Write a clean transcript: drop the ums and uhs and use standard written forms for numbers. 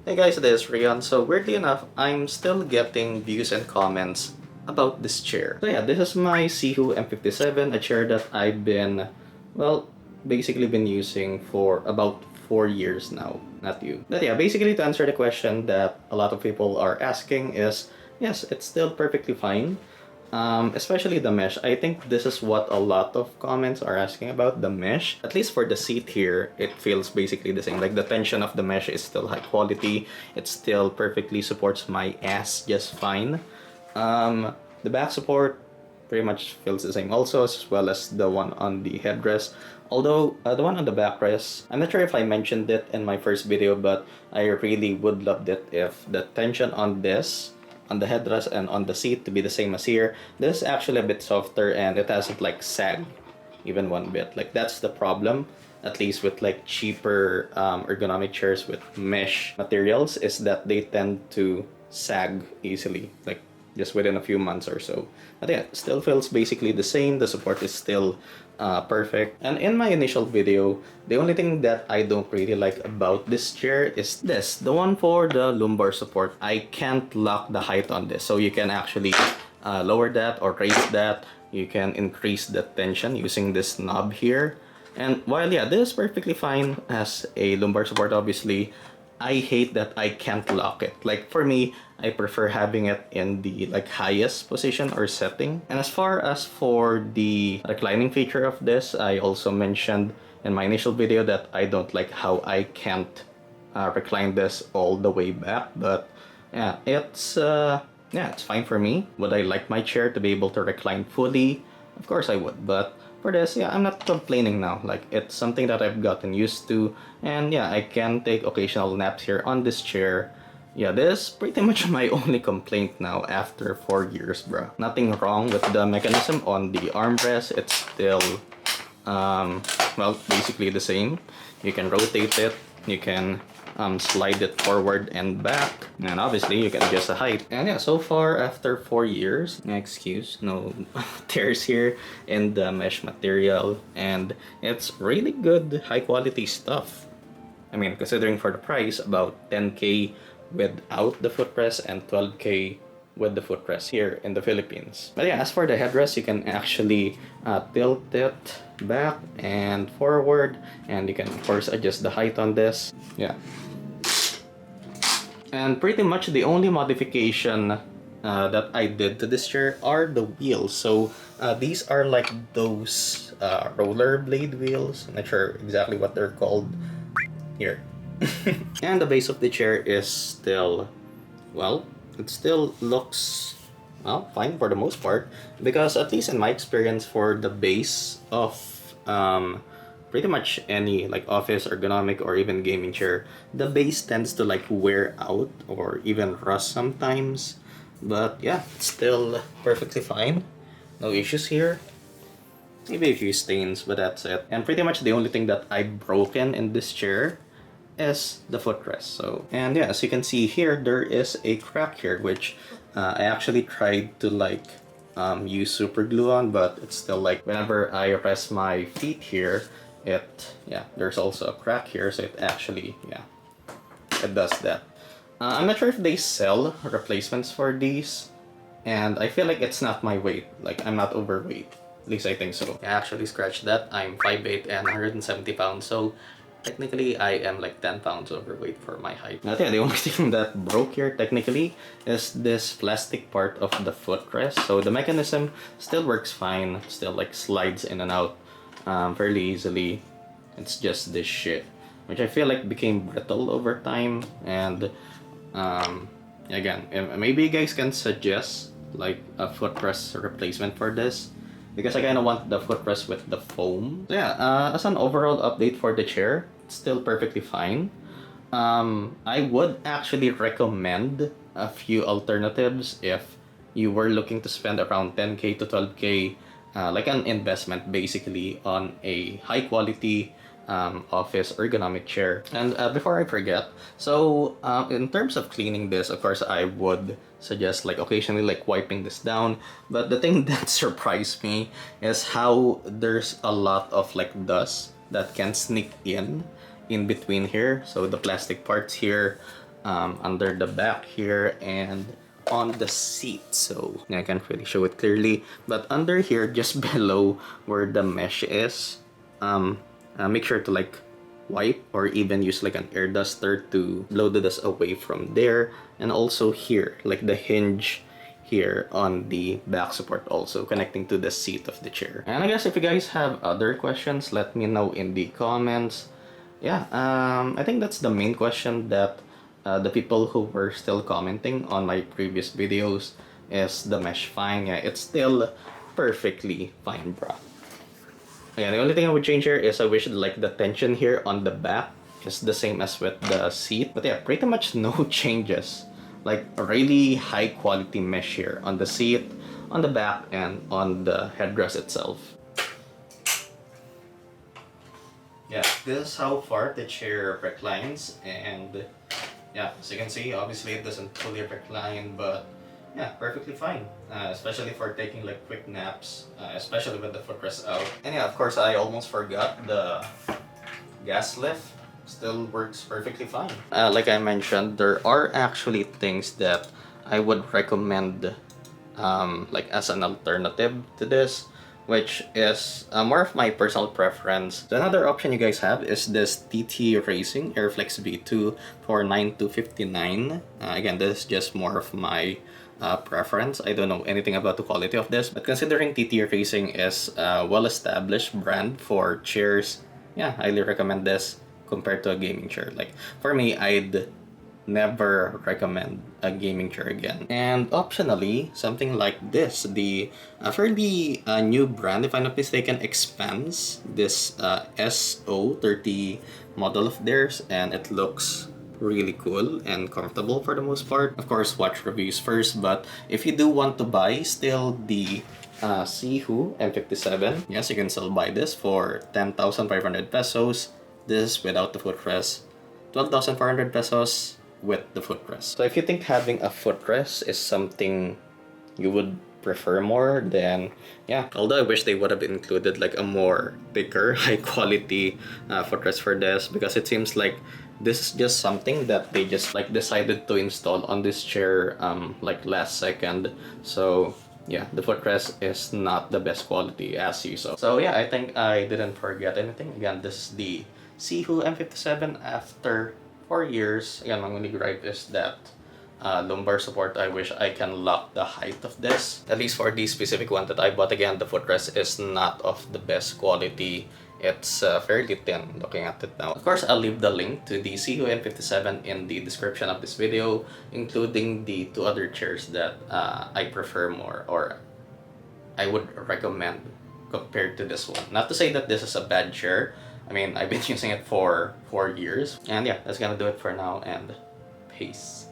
Hey guys, this is Riyon. So weirdly enough, I'm still getting views and comments about this chair. So yeah, this is my Sihoo M57, a chair that I've been, well, basically been using for about 4 years now. Not you. But yeah, basically to answer the question that a lot of people are asking is, yes, it's still perfectly fine. Especially the mesh. I think this is what a lot of comments are asking about, the mesh. At least for the seat here, it feels basically the same. Like the tension of the mesh is still high quality. It still perfectly supports my ass just fine. The back support pretty much feels the same also, as well as the one on the headrest. Although the one on the backrest, I'm not sure if I mentioned it in my first video, but I really would love it if the tension on this, on the headrest and on the seat, to be the same as here. This is actually a bit softer and it hasn't like sag even one bit. Like that's the problem, at least with like cheaper ergonomic chairs with mesh materials, is that they tend to sag easily, like just within a few months or so. But yeah, still feels basically the same. The support is still perfect. And in my initial video, the only thing that I don't really like about this chair is this, the one for the lumbar support. I can't lock the height on this, so you can actually lower that or raise that. You can increase the tension using this knob here. And while yeah, this is perfectly fine as a lumbar support, obviously, I hate that I can't lock it. Like for me, I prefer having it in the like highest position or setting. And as far as for the reclining feature of this, I also mentioned in my initial video that I don't like how I can't recline this all the way back. But yeah, it's fine for me. Would I like my chair to be able to recline fully? Of course I would, but for this, yeah, I'm not complaining now. Like, it's something that I've gotten used to, and yeah, I can take occasional naps here on this chair. Yeah, this is pretty much my only complaint now after 4 years, bro. Nothing wrong with the mechanism on the armrest. It's still, well, basically the same. You can rotate it, you can slide it forward and back, and obviously you can adjust the height. And yeah, so far after 4 years, excuse, no tears here in the mesh material, and it's really good high quality stuff. I mean, considering for the price, about 10K without the footrest and 12K with the footrest here in the Philippines. But yeah, as for the headrest, you can actually tilt it back and forward, and you can of course adjust the height on this. Yeah. And pretty much the only modification that I did to this chair are the wheels. So these are like those rollerblade wheels. I'm not sure exactly what they're called here. And the base of the chair is still, well, it still looks, well, fine for the most part, because at least in my experience for the base of pretty much any like office, ergonomic, or even gaming chair, the base tends to like wear out or even rust sometimes. But yeah, it's still perfectly fine. No issues here. Maybe a few stains, but that's it. And pretty much the only thing that I've broken in this chair is the footrest. So, and yeah, as you can see here, there is a crack here, which I actually tried to like use super glue on, but it's still like whenever I rest my feet here, there's also a crack here, so it actually, yeah, it does that. I'm not sure if they sell replacements for these, and I feel like it's not my weight. Like, I'm not overweight. At least I think so. I actually scratched that. I'm 5'8" and 170 pounds, so technically I am like 10 pounds overweight for my height. But yeah, the only thing that broke here technically is this plastic part of the footrest. So the mechanism still works fine, still like slides in and out fairly easily. It's just this shit, which I feel like became brittle over time. And again, maybe you guys can suggest like a footrest replacement for this, because I kind of want the footrest with the foam. So yeah, as an overall update for the chair, it's still perfectly fine. I would actually recommend a few alternatives if you were looking to spend around 10K to 12K, like an investment basically on a high quality office ergonomic chair. And before I forget, so in terms of cleaning this, of course I would suggest like occasionally like wiping this down. But the thing that surprised me is how there's a lot of like dust that can sneak in between here. So the plastic parts here, under the back here and on the seat. So I can't really show it clearly, but under here, just below where the mesh is, make sure to like wipe or even use like an air duster to blow the dust away from there. And also here, like the hinge here on the back support, also connecting to the seat of the chair. And I guess if you guys have other questions, let me know in the comments. Yeah, I think that's the main question that the people who were still commenting on my previous videos. Is the mesh fine? Yeah, it's still perfectly fine, bro. Yeah, the only thing I would change here is I wish like the tension here on the back is the same as with the seat. But yeah, pretty much no changes. Like a really high quality mesh here on the seat, on the back, and on the headrest itself. Yeah, this is how far the chair reclines, and yeah, as you can see, obviously it doesn't fully recline, but yeah, perfectly fine, especially for taking like quick naps, especially with the footrest out. And yeah, of course, I almost forgot the gas lift still works perfectly fine. Like I mentioned, there are actually things that I would recommend like as an alternative to this, which is more of my personal preference. So another option you guys have is this TT Racing Airflex V2 for 9259. Again, this is just more of my preference. I don't know anything about the quality of this, but considering TT Racing is a well-established brand for chairs, yeah, I highly recommend this compared to a gaming chair. Like for me, I'd never recommend a gaming chair again. And optionally, something like this, the fairly new brand, if I'm not mistaken, Expanse, this SO30 model of theirs, and it looks really cool and comfortable for the most part. Of course, watch reviews first, but if you do want to buy still the Sihoo M57, yes, you can still buy this for 10,500 pesos. This is without the footrest, 12,400 pesos with the footrest. So if you think having a footrest is something you would prefer more, then yeah. Although I wish they would have included like a more bigger, high quality footrest for this, because it seems like this is just something that they just like decided to install on this chair like last second. So yeah, the footrest is not the best quality as you saw. So yeah, I think I didn't forget anything. Again, this is the Sihoo M57 after 4 years. Again, my only gripe is that lumbar support. I wish I can lock the height of this. At least for the specific one that I bought. Again, the footrest is not of the best quality. It's fairly thin looking at it now. Of course, I'll leave the link to the Sihoo M57 in the description of this video, including the 2 other chairs that I prefer more, or I would recommend compared to this one. Not to say that this is a bad chair. I mean, I've been using it for 4 years. And yeah, that's gonna do it for now, and peace.